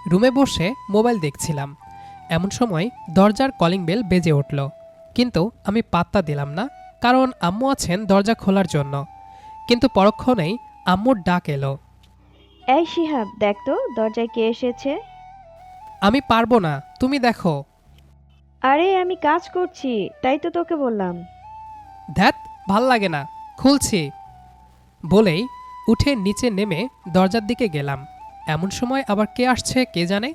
রুমে বসে মোবাইল দেখছিলাম। এমন সময় দরজার কলিং বেল বেজে উঠল, কিন্তু আমি পাত্তা দিলাম না, কারণ আম্মু আছেন দরজা খোলার জন্য। কিন্তু পরক্ষণেই আম্মুর ডাক এলো। এই শিহাব, দেখ তো দরজায় কে এসেছে। আমি পারবো না, তুমি দেখো। আরে আমি কাজ করছি, তাই তো তোকে বললাম। ধ্যাত, ভাল লাগে না, খুলছি বলেই উঠে নিচে নেমে দরজার দিকে গেলাম। এমন সময় আবার কে আসছে কে জানে।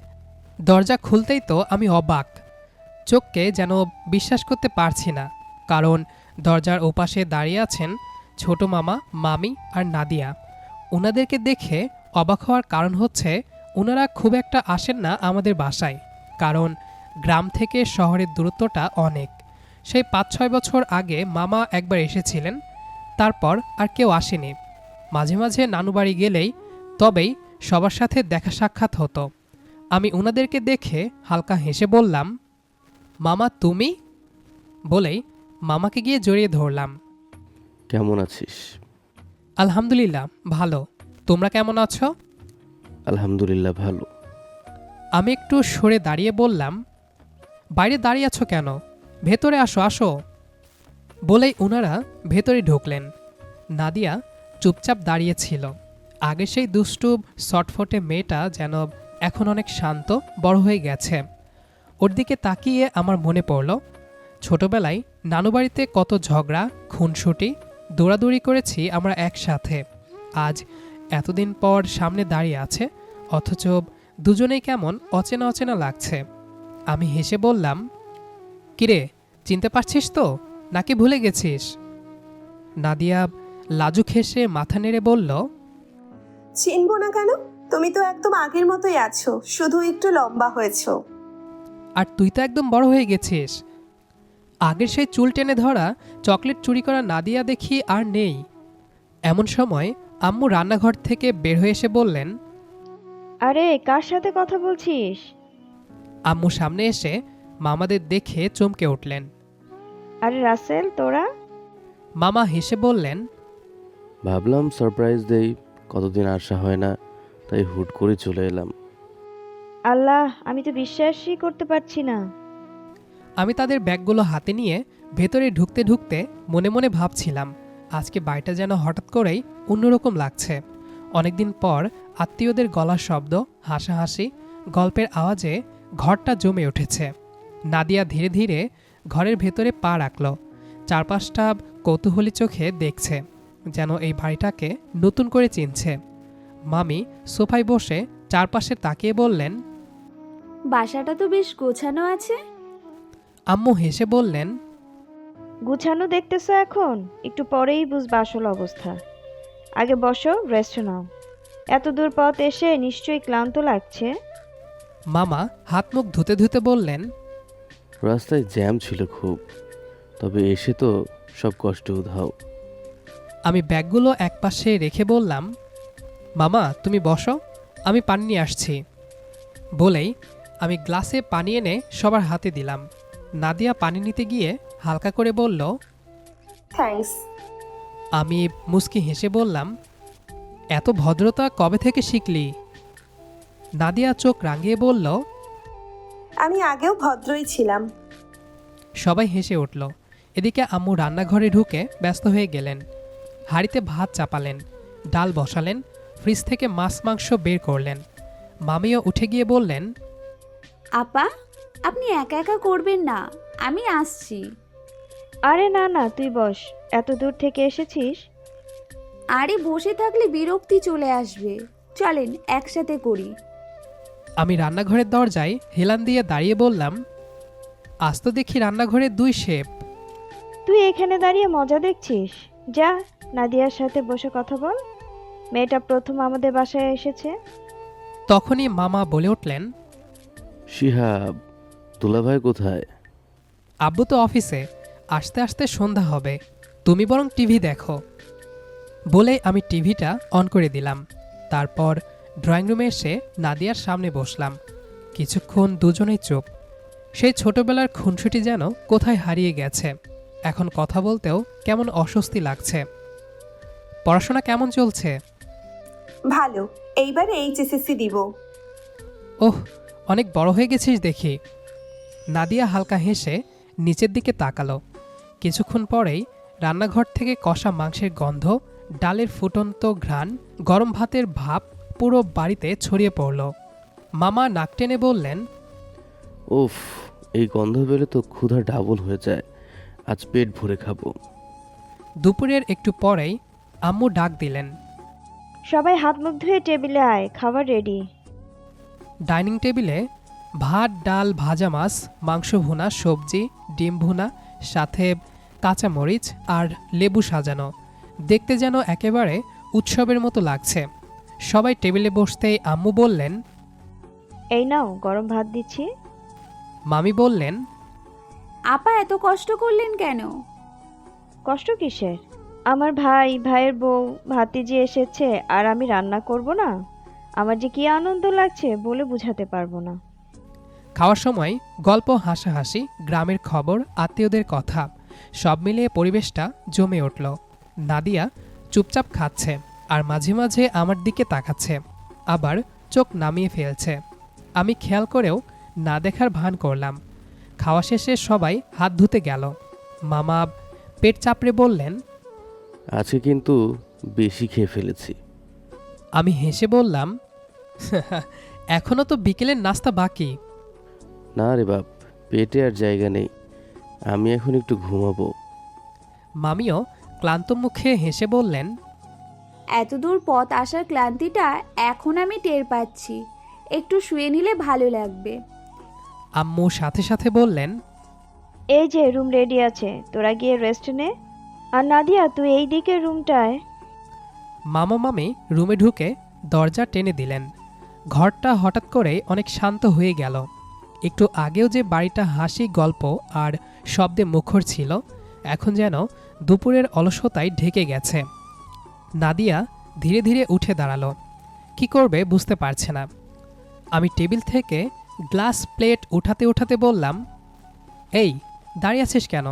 দরজা খুলতেই তো আমি অবাক, চোখকে যেন বিশ্বাস করতে পারছি না, কারণ দরজার ওপাশে দাঁড়িয়ে আছেন ছোট মামা, মামি আর নাদিয়া। ওনাদেরকে দেখে অবাক হওয়ার কারণ হচ্ছে ওনারা খুব একটা আসেন না আমাদের বাসায়, কারণ গ্রাম থেকে শহরের দূরত্বটা অনেক। সেই ৫-৬ বছর আগে মামা একবার এসেছিলেন, তারপর আর কেউ আসেনি। মাঝে মাঝে নানু বাড়ি গেলেই তবেই সবার সাথে দেখা সাক্ষাৎ হতো। আমি ওনাদেরকে দেখে হালকা হেসে বললাম, মামা তুমি? বলেই মামাকে গিয়ে জড়িয়ে ধরলাম। কেমন আছিস? আলহামদুলিল্লাহ ভালো, তোমরা কেমন আছো? আলহামদুলিল্লাহ ভালো। আমি একটু সরে দাঁড়িয়ে বললাম, বাইরে দাঁড়িয়ে আছো কেন, ভেতরে আসো আসো। বলেই ওনারা ভেতরে ঢুকলেন। নাদিয়া চুপচাপ দাঁড়িয়ে ছিল। আগে সেই দুষ্টু শটফটে মেয়েটা যেন এখন অনেক শান্ত, বড় হয়ে গেছে। ওর দিকে তাকিয়ে আমার মনে পড়ল ছোটবেলায় নানুবাড়িতে কত ঝগড়া, খুনসুটি, দৌড়াদৌড়ি করেছি আমরা একসাথে। আজ এতদিন পর সামনে দাঁড়িয়ে আছে, অথচ দুজনেই কেমন অচেনা অচেনা লাগছে। আমি হেসে বললাম, কিরে, চিনতে পারছিস তো, নাকি ভুলে গেছিস? নাদিয়া লাজুক হেসে মাথা নেড়ে বলল, চিনবো না কেন? তুমি তো একদম আগের মতোই আছো, শুধু একটু লম্বা হয়েছো। আর তুই তো একদম বড় হয়ে গেছিস। আগের সেই চুল টেনে ধরা, চকলেট চুরি করা নাদিয়া দেখি আর নেই। এমন সময় আম্মু রান্নাঘর থেকে বের হয়ে এসে বললেন। আরে কার সাথে কথা বলছিস? আম্মু সামনে এসে মামাদের দেখে চমকে উঠলেন। আরে রাসেল, তোরা? মামা হেসে বললেন, ভাবলাম সারপ্রাইজ দেই, কতদিন আসা হয় না, তাই হুট করে চলে এলাম। আল্লাহ, আমি তো বিশ্বাসই করতে পারছি না। আমি তাদের ব্যাগগুলো হাতে নিয়ে ভেতরে ঢুকতে ঢুকতে মনে মনে ভাবছিলাম, আজকে বাড়িটা যেন হঠাৎ করেই অন্যরকম লাগছে। অনেকদিন পর আত্মীয়দের গলার শব্দ, হাসাহাসি, গল্পের আওয়াজে ঘরটা জমে উঠেছে। নাদিয়া ধীরে ধীরে ঘরের ভেতরে পা রাখল, চারপাশটা কৌতূহলী চোখে দেখছে, যেন এই বাড়িটাকে নতুন করে চিনছে। মামি সোফায় বসে চারপাশে তাকিয়ে বললেন। বাসাটা তো বেশ গোছানো আছে। আম্মু হেসে বললেন, গুছানো দেখতেছো এখন? একটু পরেই বুঝবা আসল অবস্থা। আগে বসো, রেস্ট নাও। এত দূর পথ এসে নিশ্চয়ই ক্লান্ত লাগছে। মামা হাত মুখ ধুতে ধুতে বললেন, রাস্তায় জ্যাম ছিল খুব, তবে এসে তো সব কষ্ট উধাও। আমি ব্যাগগুলো একপাশে রেখে বললাম, মামা তুমি বসো, আমি পানি নিয়ে আসছি। বলেই আমি গ্লাসে পানি এনে সবার হাতে দিলাম। নাদিয়া পানি নিতে গিয়ে হালকা করে বলল, থ্যাঙ্কস। আমি মুচকি হেসে বললাম, এত ভদ্রতা কবে থেকে শিখলি? নাদিয়া চোখ রাঙিয়ে বলল, আমি আগেও ভদ্রই ছিলাম। সবাই হেসে উঠল। এদিকে আম্মু রান্নাঘরে ঢুকে ব্যস্ত হয়ে গেলেন। হাঁড়িতে ভাত চাপালেন, ডাল বসালেন, ফ্রিজ থেকে মাছ মাংস বের করলেন। মামিও উঠে গিয়ে বললেন, আপা, আপনি একা একা করবেন না, আমি আসছি। আরে না না, তুই বস। এত দূর থেকে এসেছিস? আরে বসে থাকলে বিরক্তি চলে আসবে, চলেন একসাথে করি। আমি রান্নাঘরের দরজায় হেলান দিয়ে দাঁড়িয়ে বললাম, আজ তো দেখি রান্নাঘরে 2 শেফ। তুই এখানে দাঁড়িয়ে মজা দেখছিস? যা, নাদিয়ার সাথে বসে কথা বল। মেয়েটা প্রথম আমাদের বাসায় এসেছে। তখনই মামা বলে উঠলেন, শিহাব, দুলাভাই কোথায়? আব্বু তো অফিসে, আসতে আসতে সন্ধ্যা হবে, তুমি বরং টিভি দেখো। বলে আমি টিভিটা অন করে দিলাম। তারপর ড্রয়িং রুমে এসে নাদিয়ার সামনে বসলাম। কিছুক্ষণ দুজনেই চুপ। সেই ছোটবেলার খুনসুটি যেন কোথায় হারিয়ে গেছে। এখন কথা বলতেও কেমন অস্বস্তি লাগছে। পড়াশোনা কেমন চলছে? ভালো, এইবারে এইচএসসি দিব। ওহ, অনেক বড় হয়ে গেছিস দেখি। নাদিয়া হালকা হেসে নিচের দিকে তাকালো। কিছুক্ষণ পরেই রান্নাঘর থেকে কষা মাংসের গন্ধ, ডালের ফুটন্ত ঘ্রাণ, গরম ভাতের ভাপ পুরো বাড়িতে ছড়িয়ে পড়ল। মামা নাক টেনে বললেন, উফ, এই গন্ধ পেলে তো ক্ষুধা ডাবল হয়ে যায়। আজ পেট ভরে খাবো। দুপুরের একটু পরেই আম্মু ডাক দিলেন। সবাই হাত মুখ ধুয়ে টেবিলে আয়, খাবার রেডি। ডাইনিং টেবিলে ভাত, ডাল, ভাজা মাছ, মাংস ভুনা, সবজি, ডিম ভুনা, সাথে কাঁচামরিচ আর লেবু সাজানো। দেখতে যেন একেবারে উৎসবের মতো লাগছে। সবাই টেবিলে বসতেই আম্মু বললেন, এই নাও গরম ভাত দিচ্ছি। মামি বললেন, আপা এত কষ্ট করলেন কেন? কষ্ট কিসের? আমার ভাইয়ের বউ ভাতিজি এসেছে আর আমি রান্না করব না। আমার যে কি আনন্দ লাগছে বলে বোঝাতে পারবো না। খাওয়ার সময় গল্প, হাসাহাসি, গ্রামের খবর, আত্মীয়দের কথা, সব মিলিয়ে পরিবেশটা জমে উঠল। নাদিয়া চুপচাপ খাচ্ছে আর মাঝে মাঝে আমার দিকে তাকাচ্ছে, আবার চোখ নামিয়ে ফেলছে। আমি খেয়াল করেও না দেখার ভান করলাম। খাওয়া শেষে সবাই হাত ধুতে গেল। মামা পেট চাপড়ে বললেন, আজকে কিন্তু বেশি খেয়ে ফেলেছি। আমি হেসে বললাম, এখনও তো বিকেলের নাস্তা বাকি। না রে বাপ, পেটে আর জায়গা নেই। আমি এখন একটু ঘুমাবো। মামিও ক্লান্ত মুখে হেসে বললেন, এত দূর পথ আসার ক্লান্তিটা এখন আমি টের পাচ্ছি। একটু শুয়ে নিলে ভালো লাগবে। আম্মু সাথে সাথে বললেন, এই যে রুম রেডি আছে, তোরা গিয়ে রেস্ট নে। আর নাদিয়া, তুই এই দিকের রুমটায়। মামা মামি রুমে ঢুকে দরজা টেনে দিলেন। ঘরটা হঠাৎ করে অনেক শান্ত হয়ে গেল। একটু আগেও যে বাড়িটা হাসি, গল্প আর শব্দে মুখর ছিল, এখন যেন দুপুরের অলসতায় ঢেকে গেছে। নাদিয়া ধীরে ধীরে উঠে দাঁড়ালো। কি করবে বুঝতে পারছে না। আমি টেবিল থেকে গ্লাস প্লেট উঠাতে উঠাতে বললাম, এই দাঁড়িয়ে আছিস কেন?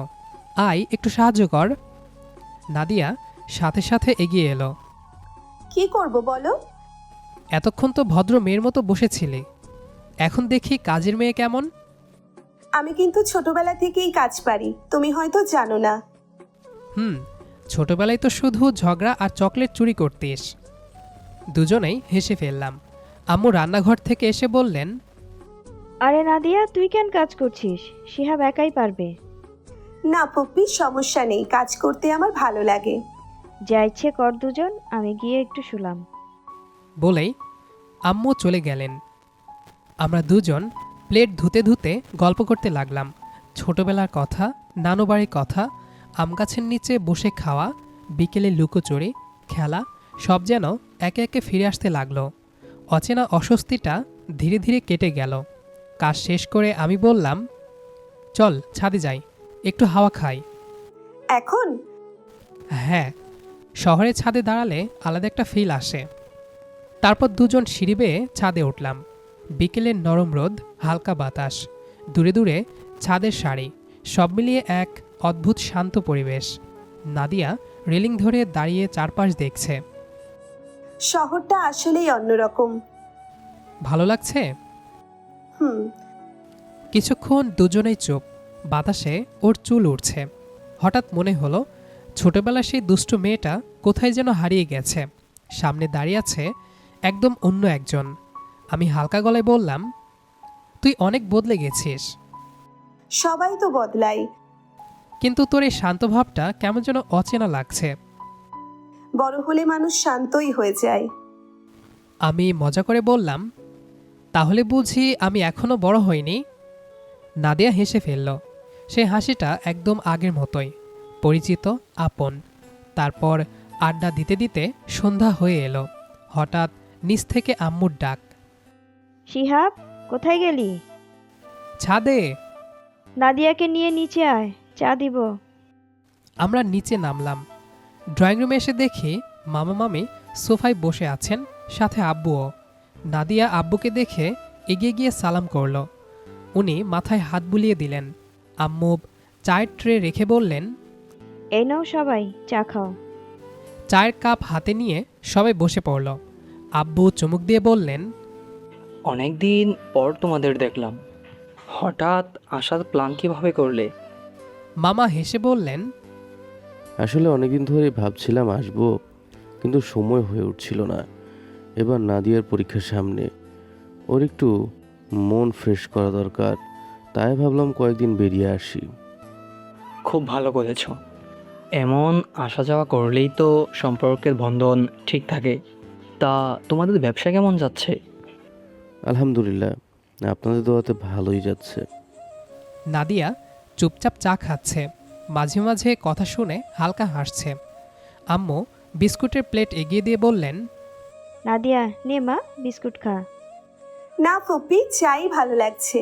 আয় একটু সাহায্য কর। নাদিয়া সাথে সাথে এগিয়ে এলো। কি করব বলো? এতক্ষণ তো ভদ্র মেয়ের মতো বসেছিলি, এখন দেখি কাজের মেয়ে কেমন। আমি কিন্তু ছোটবেলা থেকেই কাজ পারি, তুমি হয়তো জানো না। ছোটবেলায় তো শুধু ঝগড়া আর চকলেট চুরি করতিস। দুজনেই হেসে ফেললাম। আম্মু রান্নাঘর থেকে এসে বললেন, আরে নাদিয়া, তুই কেন কাজ করছিস? শিহাব একাই পারবে। না পপ্পি, সমস্যা নেই, কাজ করতে আমার ভালো লাগে। যা ইচ্ছে কর দুজন, আমি গিয়ে একটু শুলাম। বলেই আম্মু চলে গেলেন। আমরা দুজন প্লেট ধুতে ধুতে গল্প করতে লাগলাম। ছোটবেলার কথা, নানু বাড়ির কথা, আম গাছের নিচে বসে খাওয়া, বিকেলে লুকোচুরি খেলা, সব যেন একে একে ফিরে আসতে লাগলো। অচেনা অস্বস্তিটা ধীরে ধীরে কেটে গেল। কাজ শেষ করে আমি বললাম, চল ছাদে যাই, একটু হাওয়া খাই। এখন? হ্যাঁ, শহরের ছাদে দাঁড়ালে আলাদা একটা ফিল আসে। তারপর দুজন সিঁড়ি বেয়ে ছাদে উঠলাম। বিকেলের নরম রোদ, হালকা বাতাস, দূরে দূরে ছাদের সারি, সব মিলিয়ে এক অদ্ভুত শান্ত পরিবেশ। নাদিয়া রেলিং ধরে দাঁড়িয়ে চারপাশ দেখছে। শহরটা আসলেই অন্যরকম। ভালো লাগছে? হুম। কিছুক্ষণ দুজনেই চুপ। বাতাসে ওর চুল উঠছে। হঠাৎ মনে হলো ছোটবেলার সেই দুষ্টু মেয়েটা কোথায় যেন হারিয়ে গেছে। সামনে দাঁড়িয়ে আছে একদম অন্য একজন। আমি হালকা গলায় বললাম, তুই অনেক বদলে গেছিস। সবাই তো বদলায়, কিন্তু তোর এই শান্ত ভাবটা কেমন যেন অচেনা লাগছে। বড় হলে মানুষ শান্তই হয়ে যায়। আমি মজা করে বললাম, তাহলে বুঝি আমি এখনো বড় হইনি? নাদিয়া হেসে ফেলল। সেই হাসিটা একদম আগের মতোই, পরিচিত, আপন। তারপর আড্ডা দিতে দিতে সন্ধ্যা হয়ে এলো। হঠাৎ নিচ থেকে আম্মুর ডাক, শিহাব, কোথায় গেলি? ছাদে। নাদিয়াকে নিয়ে নিচে আয়, চা দিব। আমরা নিচে নামলাম। ড্রয়িং রুমে এসে দেখি মামা মামি সোফায় বসে আছেন, সাথে আব্বুও। নাদিয়া আব্বুকে দেখে এগিয়ে গিয়ে সালাম করল। উনি মাথায় হাত বুলিয়ে দিলেন। আম্মু চায়ের ট্রে রেখে বললেন, এই নাও সবাই, চা খাও। চায়ের কাপ হাতে নিয়ে সবাই বসে পড়ল। আব্বু চুমুক দিয়ে বললেন, অনেক দিন পর তোমাদের দেখলাম। হঠাৎ আসার প্ল্যান কিভাবে করলে? মামা হেসে বললেন, আসলে অনেকদিন ধরেই ভাবছিলাম আসবো, কিন্তু সময় হয়ে উঠছিল না। এবার নাদিয়ার পরীক্ষার সামনে, ওর একটু মন ফ্রেশ করা দরকার, তাই ভাবলাম কয়েকদিন বেরিয়ে আসি। খুব ভালো করেছো। এমন আসা যাওয়া করলেই তো সম্পর্কের বন্ধন ঠিক থাকে। তা তোমাদের ব্যবসা কেমন যাচ্ছে? আলহামদুলিল্লাহ, আপনাদের দোয়াতে ভালোই যাচ্ছে। নাদিয়া চুপচাপ চা খাচ্ছে, মাঝে মাঝে কথা শুনে হালকা হাসছে। আম্মু বিস্কুটের প্লেট এগিয়ে দিয়ে বললেন, নাদিয়া নে মা, বিস্কুট খা। না ফুপি, চাই ভালো লাগছে।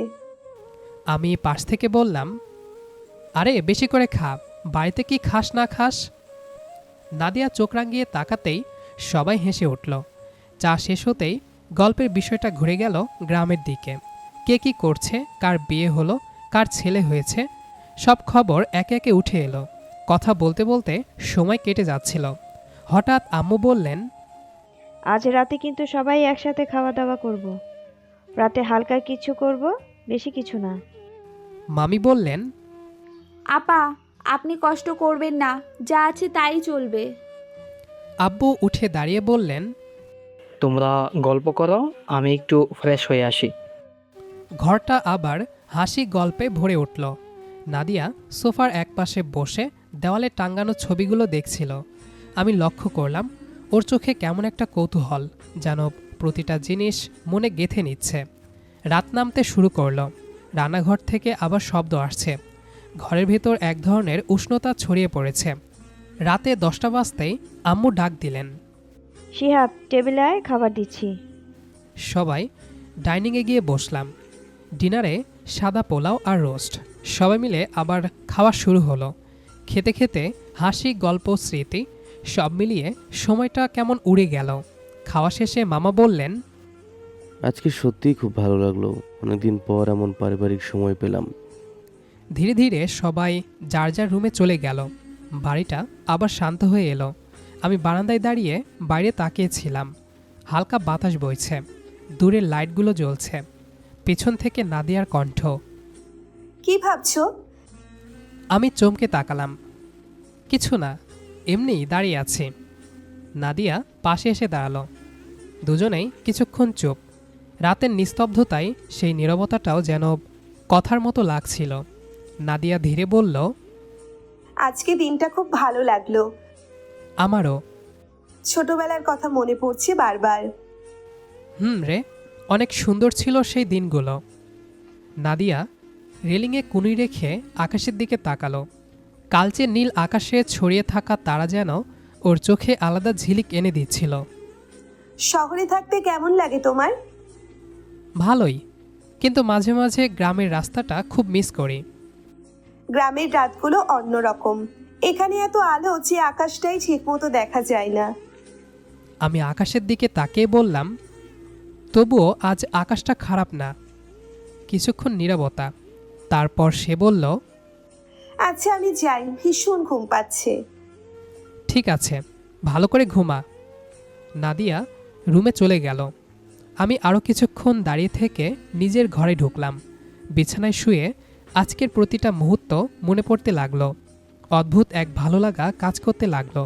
আমি পাশ থেকে বললাম, আরে বেশি করে খা, বাড়িতে কি খাস না খাস? নাদিয়া চোখ রাঙিয়ে তাকাতেই সবাই হেসে উঠল। চা শেষ হতেই গল্পের বিষয়টা ঘুরে গেল গ্রামের দিকে। কে কি করছে, কার বিয়ে হলো, কার ছেলে হয়েছে, সব খবর একে একে উঠে এলো। কথা বলতে বলতে সময় কেটে যাচ্ছিল। হঠাৎ আম্মু বললেন, আজ রাতে কিন্তু সবাই একসাথে খাওয়া দাওয়া করব। রাতে হালকা কিছু করব, বেশি কিছু না। মামি বললেন, আপা, আপনি কষ্ট করবেন না, যা আছে তাই চলবে। আব্বু উঠে দাঁড়িয়ে বললেন, তোমরা গল্প করো, আমি একটু ফ্রেশ হয়ে আসি। ঘরটা আবার হাসি গল্পে ভরে উঠল। নাদিয়া সোফার একপাশে বসে দেওয়ালে টাঙ্গানো ছবিগুলো দেখছিল। আমি লক্ষ্য করলাম ওর চোখে কেমন একটা কৌতূহল, যেন প্রতিটা জিনিস মনে গেঁথে নিচ্ছে। রাত নামতে শুরু করলো। রান্নাঘর থেকে আবার শব্দ আসছে। ঘরের ভেতর এক ধরনের উষ্ণতা ছড়িয়ে পড়েছে। রাতে 10টা বাজতেই আম্মু ডাক দিলেন, শিহাব, টেবিলে আয়, খাবার দিচ্ছি। সবাই ডাইনিংয়ে গিয়ে বসলাম। ডিনারে সাদা পোলাও আর রোস্ট। সবাই মিলে আবার খাওয়া শুরু হলো। খেতে খেতে হাসি, গল্প, স্মৃতি সব মিলিয়ে সময়টা কেমন উড়ে গেল। খাওয়া শেষে মামা বললেন, আজকে সত্যিই খুব ভালো লাগলো, অনেকদিন পর এমন পারিবারিক সময় পেলাম। ধীরে ধীরে সবাই যার যার রুমে চলে গেল। বাড়িটা আবার শান্ত হয়ে এলো। আমি বারান্দায় দাঁড়িয়ে বাইরে তাকিয়েছিলাম। হালকা বাতাস বইছে, দূরের লাইটগুলো জ্বলছে। পেছন থেকে নাদিয়ার কণ্ঠ। কি ভাবছো? আমি চমকে তাকালাম। কিছু না, এমনিই দাঁড়িয়ে আছি। নাদিয়া পাশে এসে দাঁড়ালো। দুজনেই কিছুক্ষণ চুপ। রাতের নিস্তব্ধতায় সেই নীরবতাটাও যেন কথার মতো লাগছিল। নাদিয়া ধীরে বলল, আজকে দিনটা খুব ভালো লাগলো। আমারও। ছোটবেলার কথা মনে পড়ছে বারবার। রে, অনেক সুন্দর ছিল সেই দিনগুলো। নাদিয়া রেলিংয়ে কুনুই রেখে আকাশের দিকে তাকালো। কালচে নীল আকাশে ছড়িয়ে থাকা তারা যেন ওর চোখে আলাদা ঝিলিক এনে দিচ্ছিল। শহরে থাকতে কেমন লাগে তোমার? ভালোই, কিন্তু মাঝে মাঝে গ্রামের রাস্তাটা খুব মিস করি। গ্রামের রাতগুলো অন্যরকম। এখানে এত আলো যে আকাশটাই ঠিকমতো দেখা যায় না। আমি আকাশের দিকে তাকিয়ে বললাম, তবুও আজ আকাশটা খারাপ না। কিছুক্ষণ নীরবতা। তারপর সে বলল, আচ্ছা আমি যাই, ভীষণ ঘুম পাচ্ছে। ঠিক আছে, ভালো করে ঘুমা। নাদিয়া রুমে চলে গেল। আমি আরও কিছুক্ষণ দাঁড়িয়ে থেকে নিজের ঘরে ঢুকলাম। বিছানায় শুয়ে আজকের প্রতিটা মুহূর্ত মনে পড়তে লাগলো। অদ্ভুত এক ভালো লাগা কাজ করতে লাগলো।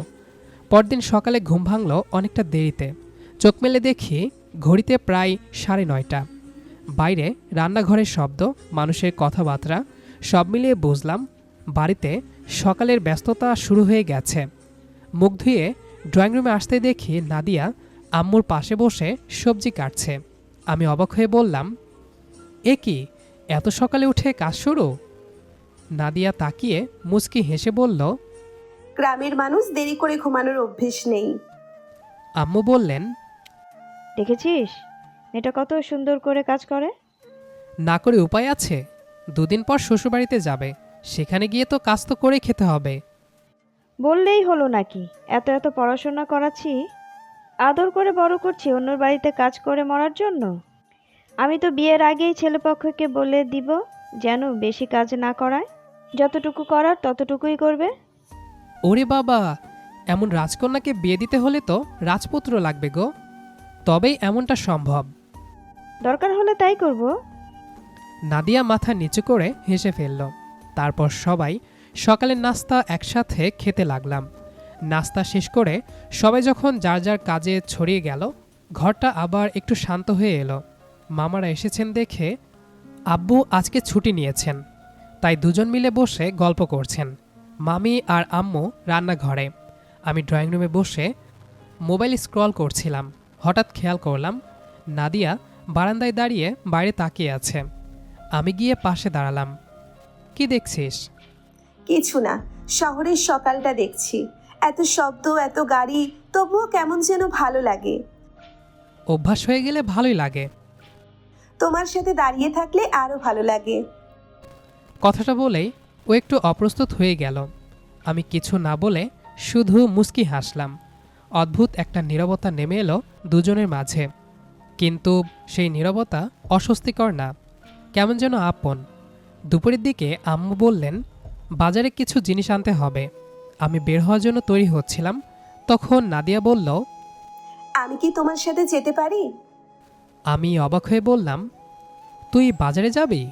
পরদিন সকালে ঘুম ভাঙল অনেকটা দেরিতে। চোখ মেলে দেখি ঘড়িতে প্রায় 9:30। বাইরে রান্নাঘরের শব্দ, মানুষের কথাবার্তা সব মিলিয়ে বুঝলাম বাড়িতে সকালের ব্যস্ততা শুরু হয়ে গেছে। মুখ ধুয়ে ড্রয়িং রুমে আসতে দেখি নাদিয়া আম্মুর পাশে বসে সবজি কাটছে। আমি অবাক হয়ে বললাম, এ কি, এত সকালে উঠে কাজ শুরু? নাদিয়া তাকিয়ে মুচকি হেসে বলল, গ্রামের মানুষ দেরি করে ঘুমানোর অভ্যেস নেই। আম্মু বললেন, দেখেছিস এটা কত সুন্দর করে কাজ করে? না করে উপায় আছে? 2 দিন পর শ্বশুরবাড়িতে যাবে, সেখানে গিয়ে তো কাজ তো করে খেতে হবে। বললেই হলো নাকি? এত এত পড়াশোনা করাচ্ছি, আদর করে বড় করছি অন্যর বাড়িতে কাজ করে মরার জন্য? আমি তো বিয়ের আগেই ছেলেপক্ষকে বলে দিব যেন বেশি কাজ না করায়, যতটুকু করার ততটুকুই করবে। ওরে বাবা, এমন রাজকন্যাকে বিয়ে দিতে হলে তো রাজপুত্র লাগবে গো, তবেই এমনটা সম্ভব। দরকার হলে তাই করব। নাদিয়া মাথা নিচু করে হেসে ফেলল। তারপর সবাই সকালের নাস্তা একসাথে খেতে লাগলাম। নাস্তা শেষ করে সবাই যখন যার যার কাজে ছড়িয়ে গেল, ঘরটা আবার একটু শান্ত হয়ে এলো। মামারা এসেছেন দেখে আব্বু আজকে ছুটি নিয়েছেন, তাই দুজন মিলে বসে গল্প করছেন। মামি আর আম্মু রান্নাঘরে, আমি ড্রয়িং রুমে বসে মোবাইল স্ক্রল করছিলাম। হঠাৎ খেয়াল করলাম নাদিয়া বারান্দায় দাঁড়িয়ে বাইরে তাকিয়ে আছে। আমি গিয়ে পাশে দাঁড়ালাম। কি দেখছিস? কিছু না, শহরের সকালটা দেখছি। এত শব্দ, এত গাড়ি, তবুও কেমন যেন ভালো লাগে। অভ্যাস হয়ে গেলে ভালোই লাগে। তোমার সাথে দাঁড়িয়ে থাকলে আরো ভালো লাগে। কথাটা বলেই ও একটু অপ্রস্তুত হয়ে গেল। আমি কিছু না বলে শুধু মুচকি হাসলাম। অদ্ভুত একটা নীরবতা নেমে এলো দুজনের মাঝে, কিন্তু সেই নীরবতা অস্বস্তিকর না, কেমন যেন আপন। দুপুরের দিকে আম্মু বললেন বাজারে কিছু জিনিস আনতে হবে। আমি বের হওয়ার জন্য তৈরি হচ্ছিলাম, তখন নাদিয়া বলল, আমি কি তোমার সাথে যেতে পারি? আমি অবাক হয়ে বললাম, তুই বাজারে যাবি?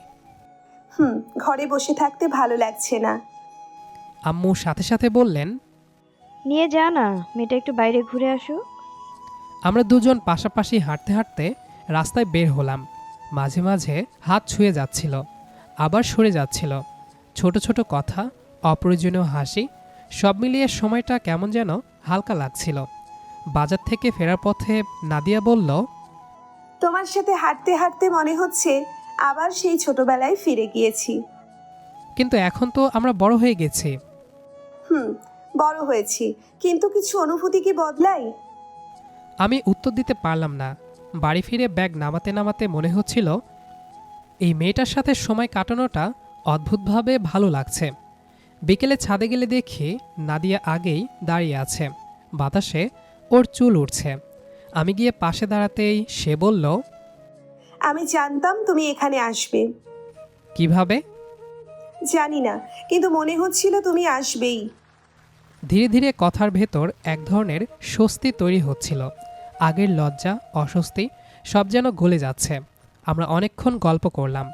ঘরে বসে থাকতে ভালো লাগছে না। আম্মু সাথে সাথে বললেন, নিয়ে যা না, মেয়েটা একটু বাইরে ঘুরে আসুক। আমরা দুজন পাশাপাশি হাঁটতে হাঁটতে রাস্তায় বের হলাম। মাঝে মাঝে হাত ছুঁয়ে যাচ্ছিল, আবার সরে যাচ্ছিল। ছোট ছোট কথা, অপ্রয়োজনীয় হাসি, সব মিলিয়ে সময়টা কেমন যেন হালকা লাগছিল। বাজার থেকে ফেরার পথে নাদিয়া বলল, তোমার সাথে হাঁটতে হাঁটতে মনে হচ্ছে আবার সেই ছোটবেলায় ফিরে গিয়েছি। কিন্তু এখন তো আমরা বড় হয়ে গেছি। বড় হয়েছি, কিন্তু কিছু অনুভূতি কি বদলাই? আমি উত্তর দিতে পারলাম না। বাড়ি ফিরে ব্যাগ নামাতে নামাতে মনে হচ্ছিল এই মেয়েটার সাথে সময় কাটানোটা অদ্ভুতভাবে ভালো লাগছে। বিকেলে ছাদে গেলে দেখি নাদিয়া আগেই দাঁড়িয়ে আছে, বাতাসে ওর চুল উঠছে। আমি গিয়ে পাশে দাঁড়াতেই সে বলল, আমি জানতাম তুমি এখানে আসবে। কিভাবে? জানি না, কিন্তু মনে হচ্ছিল তুমি আসবেই। ধীরে ধীরে কথার ভেতর এক ধরনের স্বস্তি তৈরি হচ্ছিল। আগের লজ্জা, অস্বস্তি সব যেন গলে যাচ্ছে। আমরা অনেকক্ষণ গল্প করলাম,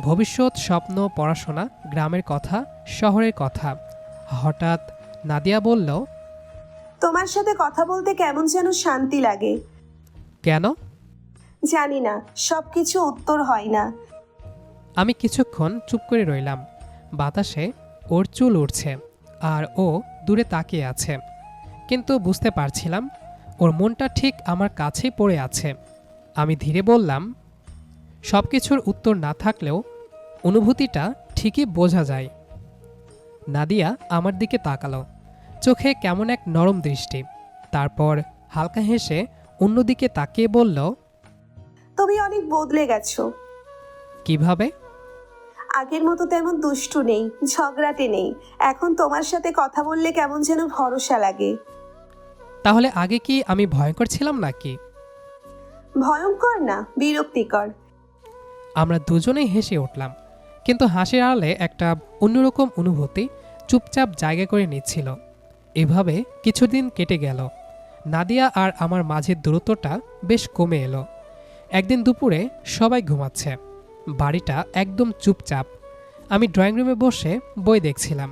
ভবিষ্যৎ, স্বপ্ন, পড়াশোনা, গ্রামের কথা, শহরের কথা। হঠাৎ নাদিয়া বলল, তোমার সাথে কথা বলতে কেমন যেন শান্তি লাগে। কেন? জানি না, সব কিছু উত্তর হয় না। আমি কিছুক্ষণ চুপ করে রইলাম। বাতাসে ওর চুল উঠছে আর ও দূরে তাকিয়ে আছে, কিন্তু বুঝতে পারছিলাম ওর মনটা ঠিক আমার কাছেই পড়ে আছে। আমি ধীরে বললাম, সব কিছুর উত্তর না থাকলেও অনুভূতিটা ঠিকই বোঝা যায়। নাদিয়া আমার দিকে তাকালো, চোখে কেমন এক নরম দৃষ্টি। তারপর হালকা হেসে অন্যদিকে তাকিয়ে বলল, তুমি অনেক বদলে গেছো। কিভাবে? আগের মতো তেমন দুষ্টু নেই, ঝগড়াটে নেই। এখন তোমার সাথে কথা বললে কেমন যেন ভরসা লাগে। তাহলে আগে কি আমি ভয়ঙ্কর ছিলাম নাকি? ভয়ঙ্কর না, বিরক্তিকর। আমরা দুজনেই হেসে উঠলাম, কিন্তু হাসির আড়ালে একটা অন্যরকম অনুভূতি চুপচাপ জায়গা করে নিচ্ছিল। এভাবে কিছুদিন কেটে গেল। নাদিয়া আর আমার মাঝের দূরত্বটা বেশ কমে এলো। একদিন দুপুরে সবাই ঘুমাচ্ছে, বাড়িটা একদম চুপচাপ। আমি ড্রয়িং রুমে বসে বই দেখছিলাম।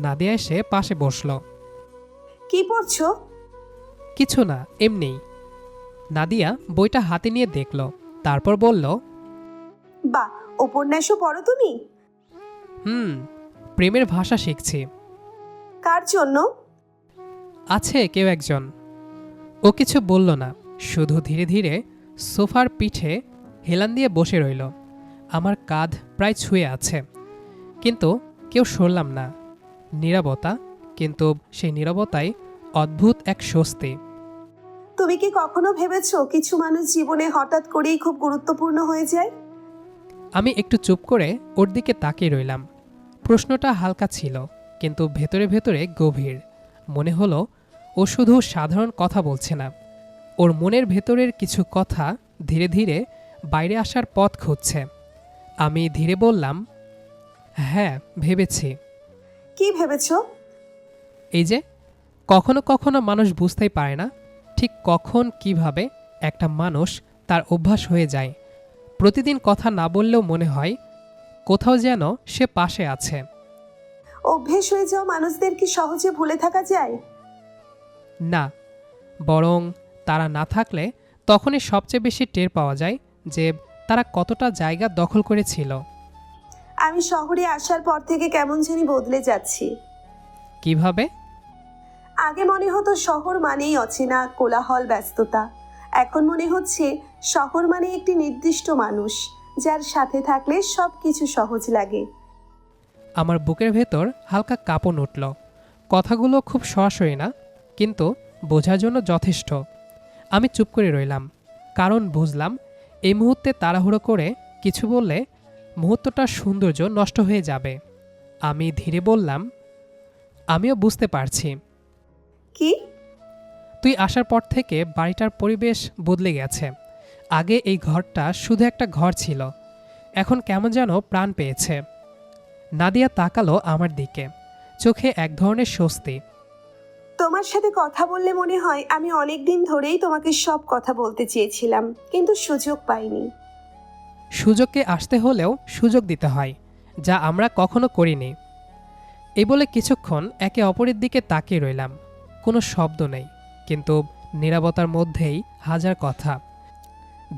নাদিয়া এসে পাশে বসলো। কি পড়ছো? কিছু না, এমনিই। নাদিয়া বইটা হাতে নিয়ে দেখল, তারপর বলল, বাহ, উপন্যাসও পড়ো তুমি? প্রেমের ভাষা শিখছি। কার জন্য? আছে কেউ একজন। ও কিছু বলল না, শুধু ধীরে ধীরে সোফার পিঠে হেলান দিয়ে বসে রইল। আমার কাঁধ প্রায় ছুঁয়ে আছে, কিন্তু কেউ সরলাম না। নীরবতা, কিন্তু সেই নীরবতায় অদ্ভুত এক স্বস্তি। তুমি কি কখনো ভেবেছো কিছু মানুষ জীবনে হঠাৎ করেই খুব গুরুত্বপূর্ণ হয়ে যায়? আমি একটু চুপ করে ওর দিকে তাকিয়ে রইলাম। প্রশ্নটা হালকা ছিল, কিন্তু ভেতরে ভেতরে গভীর। মনে হলো ও শুধু সাধারণ কথা বলছে না, ওর মনের ভেতরের কিছু কথা ধীরে ধীরে বাইরে আসার পথ খুঁজছে। আমি ধীরে বললাম, হ্যাঁ ভেবেছি। কি ভেবেছো? এই যে কখনো কখনো মানুষ বুঝতেই পারে না ঠিক কখন কিভাবে একটা মানুষ তার অভ্যাস হয়ে যায় প্রতিদিন কথা না বললেও মনে হয় কোথাও যেন সে পাশে আছে। অভ্যেস হয়ে যাওয়া মানুষদের কি সহজে ভুলে থাকা যায়? না, বরং তারা না থাকলে তখনই সবচেয়ে বেশি টের পাওয়া যায় যে তারা কতটা জায়গা দখল করেছিল। আমি শহরে আসার পর থেকে কেমন জানি বদলে যাচ্ছি। কিভাবে? আগে মনে হতো শহর মানেই অচেনা, কোলাহল, ব্যস্ততা। এখন মনে হচ্ছে শহর মানে একটি নির্দিষ্ট মানুষ, যার সাথে থাকলে সব কিছু সহজ লাগে। আমার বুকের ভেতর হালকা কাঁপন উঠল। কথাগুলো খুব সরাসরি না, কিন্তু বোঝার জন্য যথেষ্ট। আমি চুপ করে রইলাম, কারণ বুঝলাম এই মুহূর্তে তাড়াহুড়ো করে কিছু বললে মুহূর্তটার সৌন্দর্য নষ্ট হয়ে যাবে। আমি ধীরে বললাম, আমিও বুঝতে পারছি। কি? তুই আসার পর থেকে বাড়িটার পরিবেশ বদলে গেছে। আগে এই ঘরটা শুধু একটা ঘর ছিল, এখন কেমন যেন প্রাণ পেয়েছে। নাদিয়া তাকালো আমার দিকে, চোখে এক ধরনের স্বস্তি। তোমার সাথে কথা বললে মনে হয় আমি অনেক দিন ধরেই তোমাকে সব কথা বলতে চেয়েছিলাম, কিন্তু সুযোগ পাইনি। সুযোগকে আসতে হলেও সুযোগ দিতে হয়, যা আমরা কখনো করিনি। এই বলে কিছুক্ষণ একে অপরের দিকে তাকিয়ে রইলাম। কোনো শব্দ নেই, কিন্তু নীরবতার মধ্যেই হাজার কথা।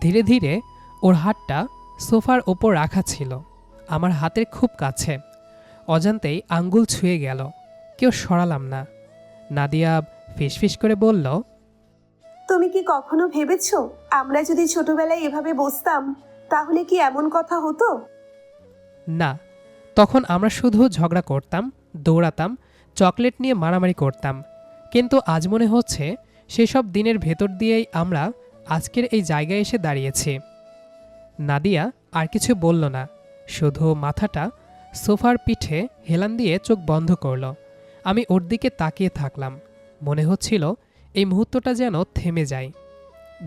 ধীরে ধীরে ওর হাতটা সোফার ওপর রাখা ছিল, আমার হাতের খুব কাছে। অজান্তেই আঙ্গুল ছুঁয়ে গেল, কেউ সরালাম না। নাদিয়া ফিসফিস করে বলল, তুমি কি কখনো ভেবেছো আমরা যদি ছোটবেলায় এভাবে বসতাম তাহলে কি এমন কথা হতো? না, তখন আমরা শুধু ঝগড়া করতাম, দৌড়াতাম, চকলেট নিয়ে মারামারি করতাম। কিন্তু আজ মনে হচ্ছে সেসব দিনের ভেতর দিয়েই আমরা আজকের এই জায়গায় এসে দাঁড়িয়েছি। নাদিয়া আর কিছু বলল না, শুধু মাথাটা সোফার পিঠে হেলান দিয়ে চোখ বন্ধ করল। আমি ওর দিকে তাকিয়ে থাকলাম, মনে হচ্ছিল এই মুহূর্তটা যেন থেমে যায়।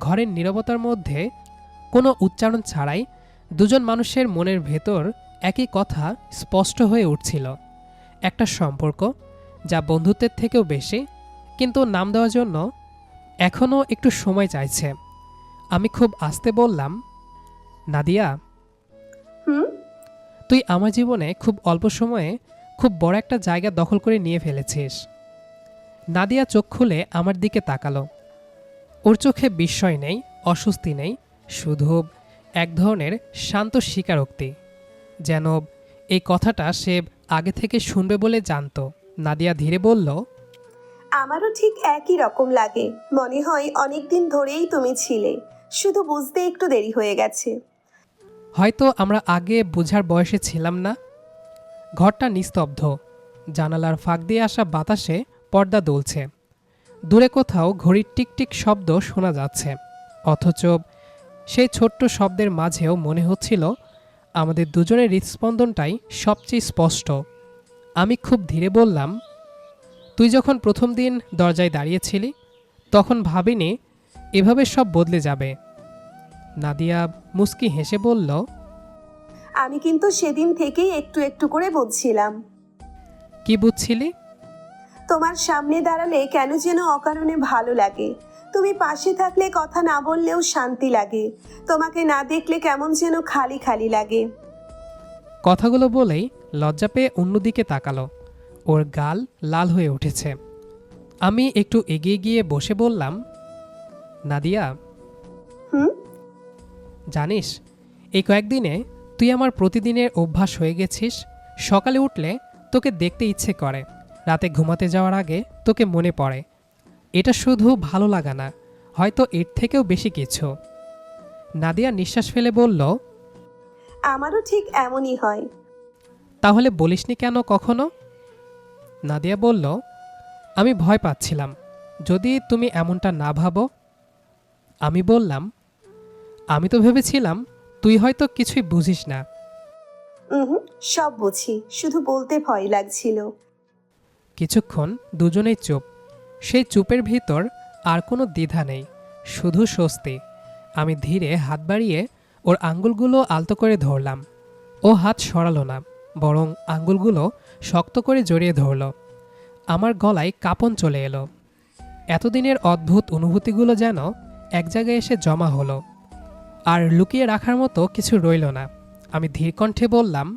ঘরের নীরবতার মধ্যে কোনো উচ্চারণ ছাড়াই দুজন মানুষের মনের ভেতর একই কথা স্পষ্ট হয়ে উঠছিল। একটা সম্পর্ক যা বন্ধুত্বের থেকেও বেশি, কিন্তু নাম দেওয়ার জন্য এখনও একটু সময় চাইছে। আমি খুব আস্তে বললাম, নাদিয়া, হুম? তুই আমার জীবনে খুব অল্প সময়ে খুব বড় একটা জায়গা দখল করে নিয়ে ফেলেছিস। নাদিয়া চোখ খুলে আমার দিকে তাকালো। ওর চোখে বিস্ময় নেই, অস্বস্তি নেই, শুধু এক ধরনের শান্ত স্বীকারোক্তি, যেন এই কথাটা সে আগে থেকে শুনবে বলে জানতো। নাদিয়া ধীরে বলল, আমারও ঠিক একই রকম লাগে। মনে হয় অনেক দিন ধরেই তুমি ছিলে, শুধু বুঝতে একটু দেরি হয়ে গেছে। হয়তো আমরা আগে বোঝার বয়সে ছিলাম না। ঘরটা নিস্তব্ধ, জানালার ফাঁক দিয়ে আসা বাতাসে পর্দা দুলছে। দূরে কোথাও ঘড়ির টিকটিক শব্দ শোনা যাচ্ছে, অথচ সেই ছোট্ট শব্দের মাঝেও মনে হচ্ছিল আমাদের দুজনের হৃদস্পন্দনটাই সবচেয়ে স্পষ্ট। আমি খুব ধীরে বললাম, তুই যখন প্রথম দিন দরজায় দাঁড়িয়েছিলি তখন ভাবিনি এভাবে সব বদলে যাবে। নাদিয়া মুস্কি হেসে বলল, আমি কিন্তু সেদিন থেকেই একটু একটু করে বুঝছিলাম। কি বুঝছিলি? তোমার সামনে দাঁড়ালে কেন যেন অকারণে ভালো লাগে। তুমি পাশে থাকলে কথা না বললেও শান্তি লাগে। তোমাকে না দেখলে কেমন যেন খালি খালি লাগে। কথাগুলো বলেই লজ্জা পেয়ে অন্যদিকে তাকালো। ওর গাল লাল হয়ে উঠেছে। আমি একটু এগিয়ে গিয়ে বসে বললাম, নাদিয়া, হুম? জানিস এই কয়েকদিনে তুই আমার প্রতিদিনের অভ্যাস হয়ে গেছিস। সকালে উঠলে তোকে দেখতে ইচ্ছে করে, রাতে ঘুমাতে যাওয়ার আগে তোকে মনে পড়ে। এটা শুধু ভালো লাগা না, হয়তো এর থেকেও বেশি কিছু। নাদিয়া নিঃশ্বাস ফেলে বলল, আমারও ঠিক এমনই হয়। তাহলে বলিসনি কেন কখনো? নাদিয়া বলল, আমি ভয় পাচ্ছিলাম যদি তুমি এমনটা না ভাবো। আমি বললাম, আমি তো ভেবেছিলাম তুই হয়তো কিছুই বুঝিস না। সব বুঝি, শুধু বলতে ভয় লাগছিল। কিছুক্ষণ দুজনেই চুপ। সেই চুপের ভিতর আর কোনো দ্বিধা নেই, শুধু স্বস্তি। আমি ধীরে হাত বাড়িয়ে ওর আঙ্গুলগুলো আলতো করে ধরলাম। ও হাত সরালো না, বরং আঙ্গুলগুলো শক্ত করে জড়িয়ে ধরল। আমার গলায় কাঁপন চলে এলো। এতদিনের অদ্ভুত অনুভূতিগুলো যেন এক জায়গায় এসে জমা হলো। আর লুকিয়ে রাখার মতো কিছু রইল না। আমি ধীর কণ্ঠে বললাম,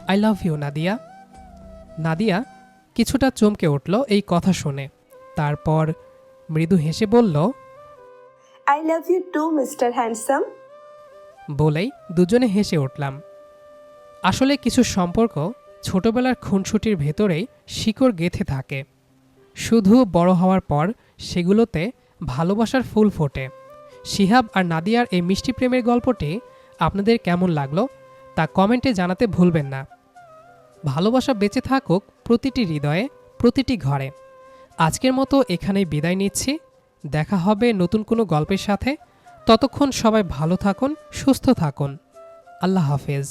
I love you Nadia. Nadia কিছুটা চমকে উঠল এই কথা শুনে, তারপর মৃদু হেসে বলল, I love you too mister handsome. বলেই দুজনে হেসে উঠলাম। আসলে কিছু সম্পর্ক ছোটবেলার খুনসুটির ভেতরেই শিকড় গেঁথে থাকে, শুধু বড় হওয়ার পর সেগুলোতে ভালোবাসার ফুল ফোটে। শিহাব আর নাদিয়ার এই মিষ্টি প্রেমের গল্পটি আপনাদের কেমন লাগলো তা কমেন্টে জানাতে ভুলবেন না। ভালোবাসা বেঁচে থাকুক প্রতিটি হৃদয়ে, প্রতিটি ঘরে। আজকের মতো এখানেই বিদায় নিচ্ছি। দেখা হবে নতুন কোনো গল্পের সাথে। ততক্ষণ সবাই ভালো থাকুন, সুস্থ থাকুন। আল্লাহ হাফেজ।